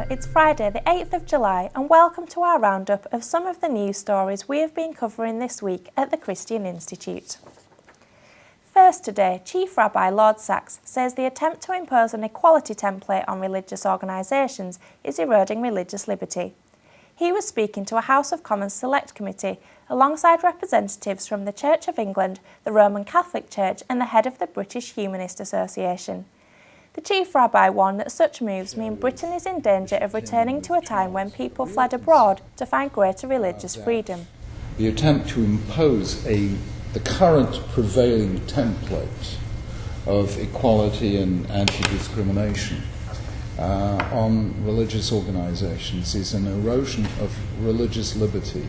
it's Friday the 8th of July and welcome to our roundup of some of the news stories we have been covering this week at the Christian Institute. First today, Chief Rabbi Lord Sachs says the attempt to impose an equality template on religious organisations is eroding religious liberty. He was speaking to a House of Commons Select Committee alongside representatives from the Church of England, the Roman Catholic Church and the head of the British Humanist Association. The Chief Rabbi warned that such moves mean Britain is in danger of returning to a time when people fled abroad to find greater religious freedom. The attempt to impose the current prevailing template of equality and anti-discrimination on religious organisations is an erosion of religious liberty.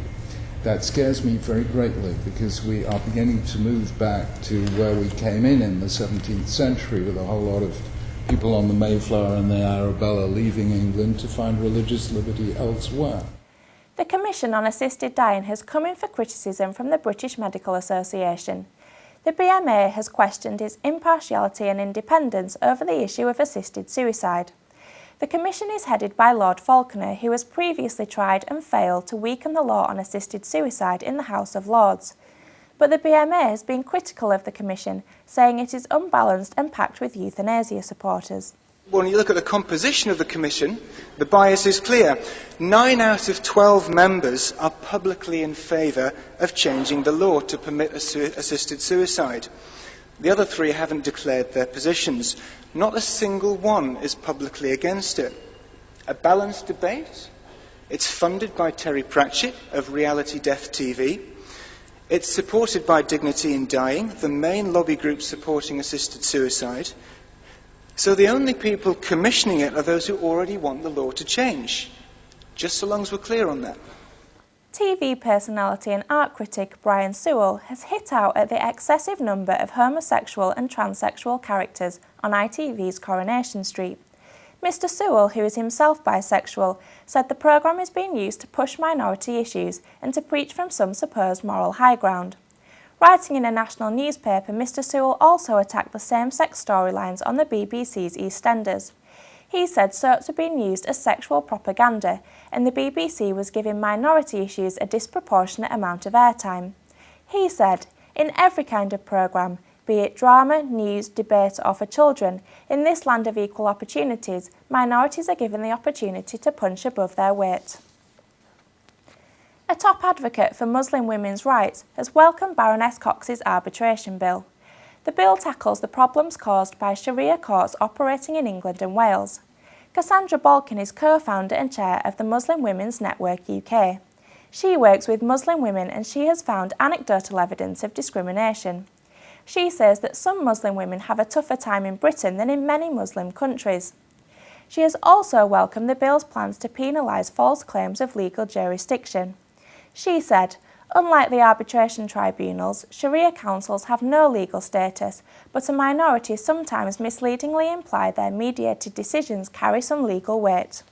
That scares me very greatly because we are beginning to move back to where we came in the 17th century with a whole lot of people on the Mayflower and the Arabella leaving England to find religious liberty elsewhere. The Commission on Assisted Dying has come in for criticism from the British Medical Association. The BMA has questioned its impartiality and independence over the issue of assisted suicide. The Commission is headed by Lord FALCONER, who has previously tried and failed to weaken the law on assisted suicide in the House of Lords. But the BMA has been critical of the Commission, saying it is unbalanced and packed with euthanasia supporters. When you look at the composition of the Commission, the bias is clear. 9 out of 12 members are publicly in favour of changing the law to permit assisted suicide. The other 3 haven't declared their positions. Not a single one is publicly against it. A balanced debate. It's funded by Terry Pratchett of Reality Death TV. It's supported by Dignity in Dying, the main lobby group supporting assisted suicide. So the only people commissioning it are those who already want the law to change. Just so long as we're clear on that. TV personality and art critic Brian Sewell has hit out at the excessive number of homosexual and transsexual characters on ITV's Coronation Street. Mr. Sewell, who is himself bisexual, said the programme is being used to push minority issues and to preach from some supposed moral high ground. Writing in a national newspaper, Mr. Sewell also attacked the same-sex storylines on the BBC's EastEnders. He said soaps were being used as sexual propaganda and the BBC was giving minority issues a disproportionate amount of airtime. He said, in every kind of programme, be it drama, news, debate or for children, in this land of equal opportunities, minorities are given the opportunity to punch above their weight. A top advocate for Muslim women's rights has welcomed Baroness Cox's arbitration bill. The bill tackles the problems caused by Sharia courts operating in England and Wales. CASSANDRA BALCHIN is co-founder and chair of the Muslim Women's Network UK. She works with Muslim women and she has found anecdotal evidence of discrimination. She says that some Muslim women have a tougher time in Britain than in many Muslim countries. She has also welcomed the bill's plans to penalise false claims of legal jurisdiction. She said, unlike the arbitration tribunals, Sharia councils have no legal status, but a minority sometimes misleadingly imply their mediated decisions carry some legal weight.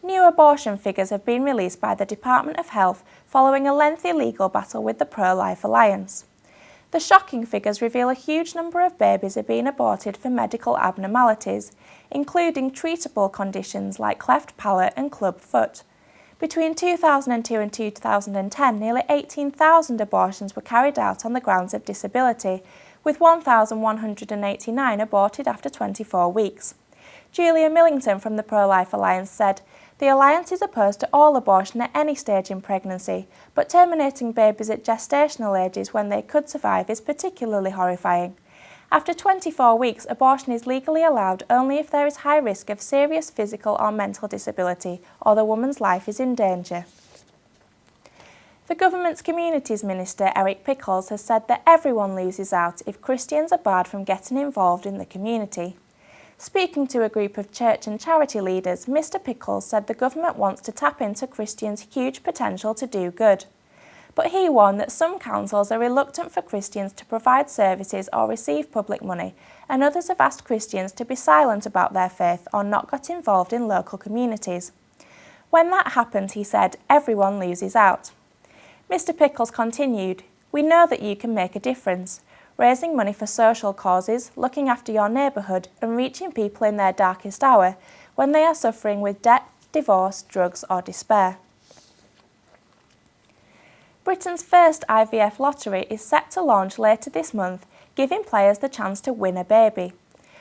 New abortion figures have been released by the Department of Health following a lengthy legal battle with the ProLife Alliance. The shocking figures reveal a huge number of babies are being aborted for medical abnormalities, including treatable conditions like cleft-palate and club foot. Between 2002 and 2010, nearly 18,000 abortions were carried out on the grounds of disability, with 1,189 aborted after 24 weeks. Julia Millington from the ProLife Alliance said, the Alliance is opposed to all abortion at any stage in pregnancy, but terminating babies at gestational ages when they could survive is particularly horrifying. After 24 weeks, abortion is legally allowed only if there is high risk of serious physical or mental disability or the woman's life is in danger. The government's Communities Minister, Pickles, has said that everyone loses out if Christians are barred from getting involved in the community. Speaking to a group of church and charity leaders, Mr. Pickles said the government wants to tap into Christians' huge potential to do good. But he warned that some councils are reluctant for Christians to provide services or receive public money, and others have asked Christians to be silent about their faith or not get involved in local communities. When that happens, he said, everyone loses out. Mr. Pickles continued, we know that you can make a difference. Raising money for social causes, looking after your neighbourhood and reaching people in their darkest hour, when they are suffering with debt, divorce, drugs or despair. Britain's first IVF lottery is set to launch later this month, giving players the chance to win a baby.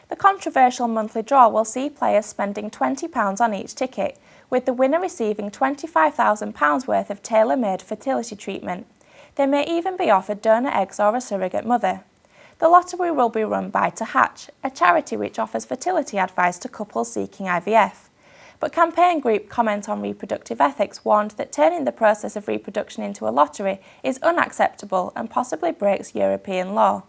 The controversial monthly draw will see players spending £20 on each ticket, with the winner receiving £25,000 worth of tailor-made fertility treatment. They may even be offered donor eggs or a surrogate mother. The lottery will be run by To Hatch, a charity which offers fertility advice to couples seeking IVF. But campaign group Comment on Reproductive Ethics warned that turning the process of reproduction into a lottery is unacceptable and possibly breaks European law.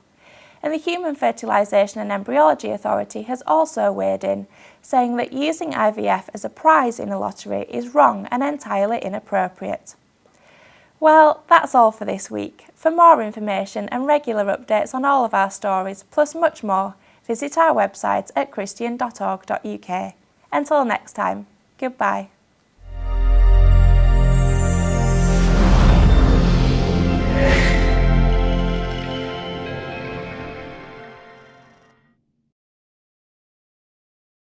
And the Human Fertilisation and Embryology Authority has also weighed in, saying that using IVF as a prize in a lottery is wrong and entirely inappropriate. Well, that's all for this week. For more information and regular updates on all of our stories, plus much more, visit our website at christian.org.uk. Until next time, goodbye.